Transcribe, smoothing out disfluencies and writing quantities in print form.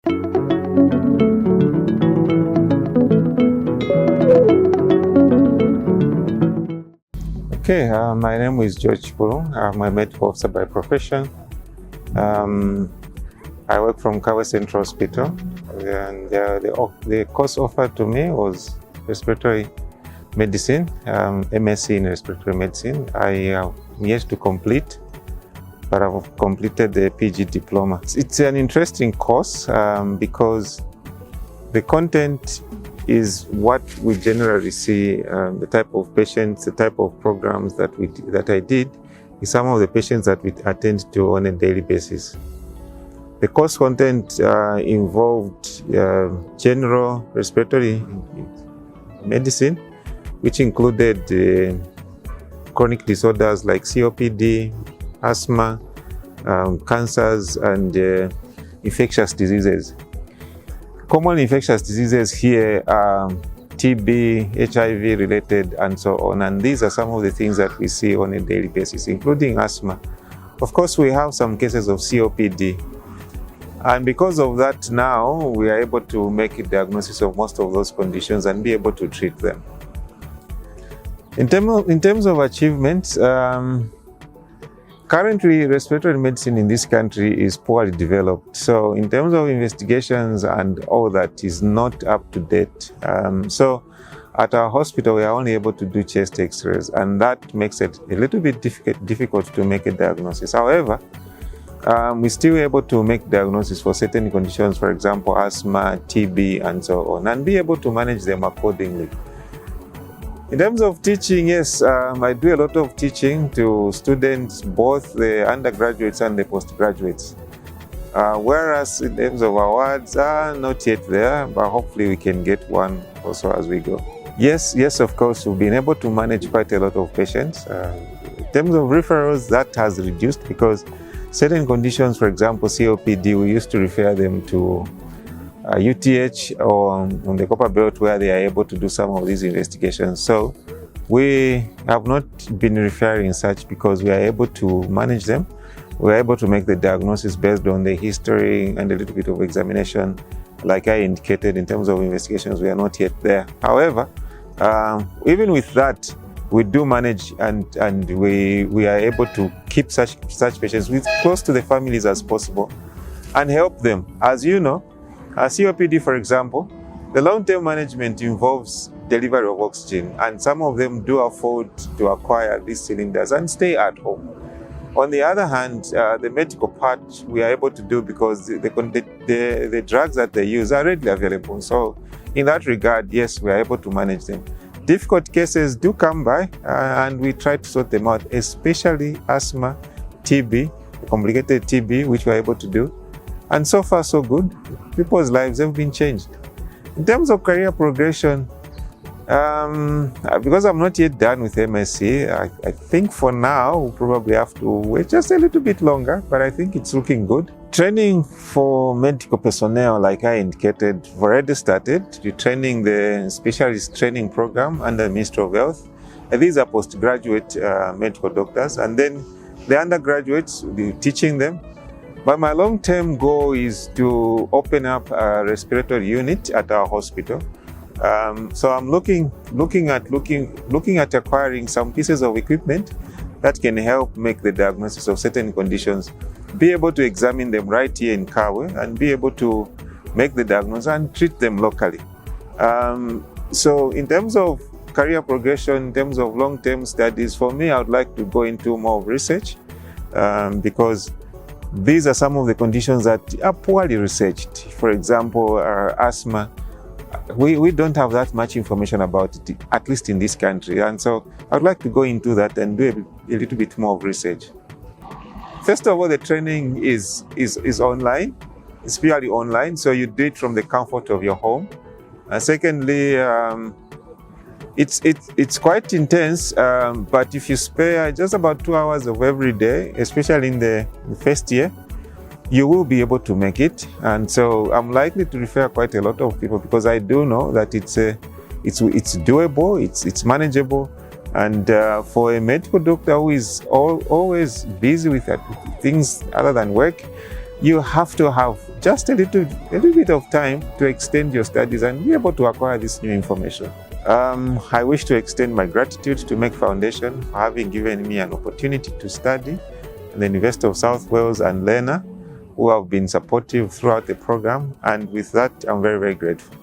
Okay, my name is George Chipulu. I'm a medical officer by profession. I work from Kawe Central Hospital, and the course offered to me was Respiratory Medicine, MSc in Respiratory Medicine. I am yet to complete, but I've completed the PG diploma. It's an interesting course because the content is what we generally see, the type of patients, the type of programs that I did is some of the patients that we attend to on a daily basis. The course content involved general respiratory medicine, which included chronic disorders like COPD, asthma, cancers, and infectious diseases. Common infectious diseases here are TB, HIV related, and so on. And these are some of the things that we see on a daily basis, including asthma. Of course, we have some cases of COPD. And because of that, now we are able to make a diagnosis of most of those conditions and be able to treat them. In terms of achievements, currently, respiratory medicine in this country is poorly developed. So in terms of investigations and all that is not up to date. So at our hospital, we are only able to do chest x-rays, and that makes it a little bit difficult to make a diagnosis. However, we're still able to make diagnosis for certain conditions, for example, asthma, TB, and so on, and be able to manage them accordingly. In terms of teaching, yes, I do a lot of teaching to students, both the undergraduates and the postgraduates. Whereas in terms of awards, not yet there, but hopefully we can get one also as we go. Yes, of course, we've been able to manage quite a lot of patients. In terms of referrals, that has reduced because certain conditions, for example, COPD, we used to refer them to UTH or on the Copper Belt where they are able to do some of these investigations. So we have not been referring such because we are able to manage them. We are able to make the diagnosis based on the history and a little bit of examination. Like I indicated, in terms of investigations, we are not yet there. However, even with that, we do manage and we are able to keep such patients with close to the families as possible and help them. As you know, COPD, for example, the long-term management involves delivery of oxygen, and some of them do afford to acquire these cylinders and stay at home. On the other hand, the medical part we are able to do because the drugs that they use are readily available. So in that regard, yes, we are able to manage them. Difficult cases do come by and we try to sort them out, especially asthma, TB, complicated TB, which we are able to do. And so far, so good. People's lives have been changed. In terms of career progression, because I'm not yet done with MSc, I think for now, we'll probably have to wait just a little bit longer, but I think it's looking good. Training for medical personnel, like I indicated, we've already started. We're training the specialist training program under the Ministry of Health. And these are postgraduate medical doctors, and then the undergraduates, we're teaching them. But my long-term goal is to open up a respiratory unit at our hospital. So I'm looking at acquiring some pieces of equipment that can help make the diagnosis of certain conditions, be able to examine them right here in Kawe, and be able to make the diagnosis and treat them locally. So in terms of career progression, in terms of long-term studies, for me, I would like to go into more research because these are some of the conditions that are poorly researched. For example, asthma. We don't have that much information about it, at least in this country. And so I'd like to go into that and do a little bit more of research. First of all, the training is online. It's purely online, so you do it from the comfort of your home. Secondly, it's quite intense, but if you spare just about 2 hours of every day, especially in the first year, you will be able to make it. And so I'm likely to refer quite a lot of people because I do know that it's doable, it's manageable. And for a medical doctor who is always busy with things other than work, you have to have just a little bit of time to extend your studies and be able to acquire this new information. I wish to extend my gratitude to Merck Foundation for having given me an opportunity to study at the University of South Wales and Lena, who have been supportive throughout the program, and with that, I'm very, very grateful.